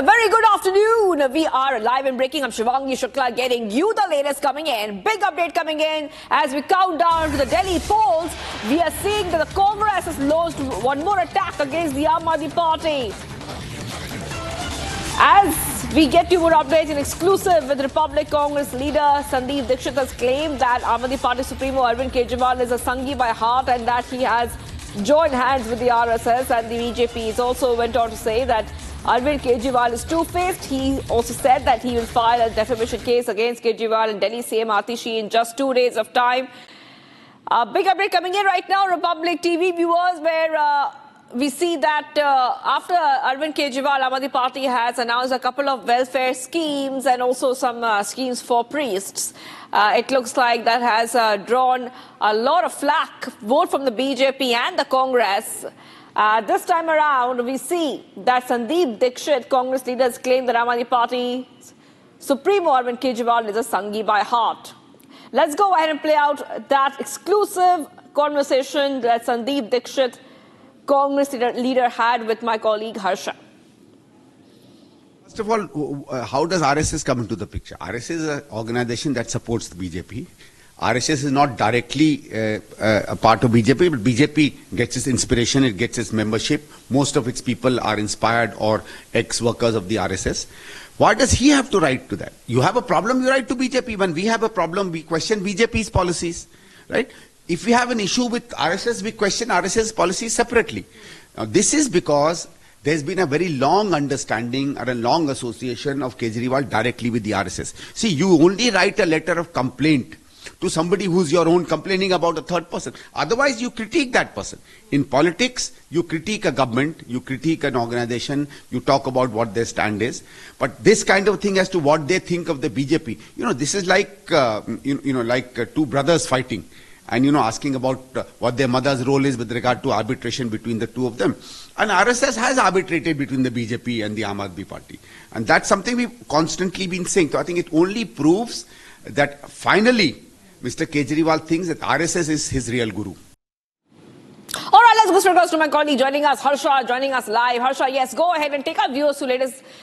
a very good afternoon. We are live and breaking. I'm Shivangi Shukla getting you the latest coming in. Big update coming in as we count down to the Delhi polls. We are seeing that the Congress has launched one more attack against the Aam Aadmi Party. As we get you more updates in exclusive with Republic Congress leader Sandeep Dixit has claimed that Aam Aadmi Party Supremo Arvind Kejriwal is a Sanghi by heart and that he has joined hands with the RSS and the BJP. He also went on to say that Arvind Kejriwal is two-faced. He also said that he will file a defamation case against Kejriwal and Delhi CM Atishi in just 2 days of time. Big update coming in right now, Republic TV viewers, where we see that after Arvind Kejriwal, Aam Aadmi Party has announced a couple of welfare schemes and also some schemes for priests. It looks like that has drawn a lot of flack, both from the BJP and the Congress. This time around, we see that Sandeep Dixit, Congress leaders, claim that Aam Aadmi Party Supremo Arvind Kejriwal is a Sanghi by heart. Let's go ahead and play out that exclusive conversation that Sandeep Dixit, Congress leader, had with my colleague Harsha. First of all, how does RSS come into the picture? RSS is an organization that supports the BJP. RSS is not directly a part of BJP, but BJP gets its inspiration, it gets its membership. Most of its people are inspired or ex-workers of the RSS. Why does he have to write to that? You have a problem, you write to BJP. When we have a problem, we question BJP's policies, right? If we have an issue with RSS, we question RSS policies separately. Now, this is because there's been a very long understanding or a long association of Kejriwal directly with the RSS. See, you only write a letter of complaint to somebody who's your own complaining about a third person. Otherwise, you critique that person. In politics, you critique a government, you critique an organization, you talk about what their stand is. But this kind of thing as to what they think of the BJP, this is like, two brothers fighting and, asking about what their mother's role is with regard to arbitration between the two of them. And RSS has arbitrated between the BJP and the Aam Aadmi Party. And that's something we've constantly been saying. So I think it only proves that finally, Mr. Kejriwal thinks that RSS is his real guru. All right, let's go straight across to my colleague joining us, Harsha, joining us live. Harsha, yes, go ahead and take our viewers to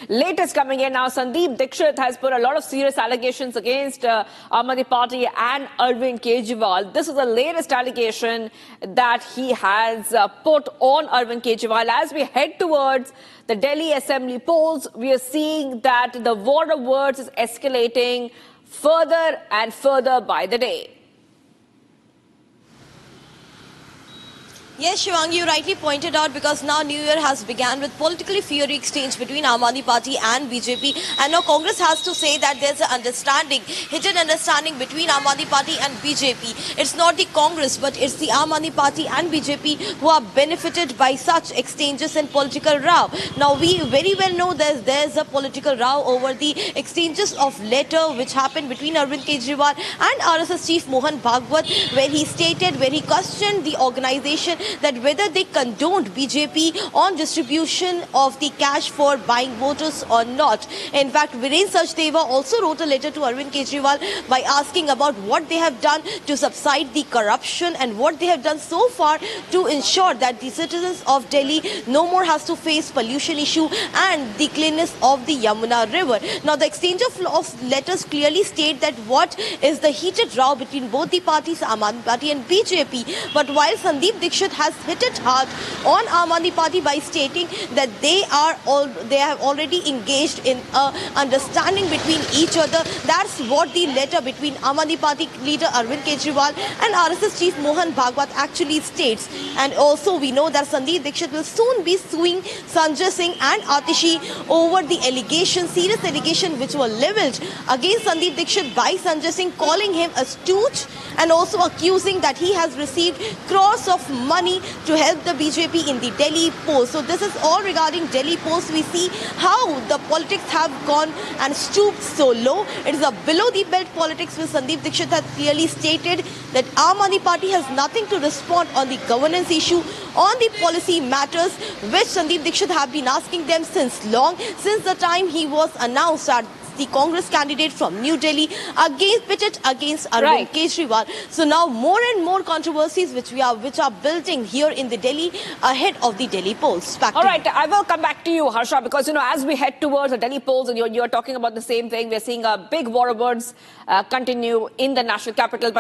latest coming in now. Sandeep Dixit has put a lot of serious allegations against Aam Aadmi Party and Arvind Kejriwal. This is the latest allegation that he has put on Arvind Kejriwal. As we head towards the Delhi Assembly polls, we are seeing that the war of words is escalating further and further by the day. Yes, Shivangi, you rightly pointed out, because now New Year has begun with politically fiery exchange between Aam Aadmi Party and BJP, and now Congress has to say that there's an hidden understanding between Aam Aadmi Party and BJP. It's not the Congress, but it's the Aam Aadmi Party and BJP who are benefited by such exchanges and political row. Now, we very well know there's a political row over the exchanges of letter which happened between Arvind Kejriwal and RSS chief Mohan Bhagwat, where he questioned the organization that whether they condoned BJP on distribution of the cash for buying voters or not. In fact, Viren Sachdeva also wrote a letter to Arvind Kejriwal by asking about what they have done to subside the corruption and what they have done so far to ensure that the citizens of Delhi no more has to face pollution issue and the cleanness of the Yamuna River. Now, the exchange of letters clearly state that what is the heated row between both the parties, Aam Aadmi Party and BJP. But while Sandeep Dixit has hit it hard on Aam Aadmi Party by stating that they have already engaged in a understanding between each other. That's what the letter between Aam Aadmi Party leader Arvind Kejriwal and RSS chief Mohan Bhagwat actually states. And also we know that Sandeep Dixit will soon be suing Sanjay Singh and Atishi over the serious allegation which were levelled against Sandeep Dixit by Sanjay Singh, calling him a stooge and also accusing that he has received crores of money to help the BJP in the Delhi polls. So this is all regarding Delhi polls. We see how the politics have gone and stooped so low. It is a below the belt politics, which Sandeep Dixit has clearly stated that Aam Aadmi Party has nothing to respond on the governance issue, on the policy matters, which Sandeep Dixit have been asking them since long, since the time he was announced the Congress candidate from New Delhi, pitted against Arvind Kejriwal. So now more and more controversies which are building here in the Delhi ahead of the Delhi polls. All right, I will come back to you, Harsha, because as we head towards the Delhi polls, and you're talking about the same thing, we're seeing a big war of words continue in the national capital. But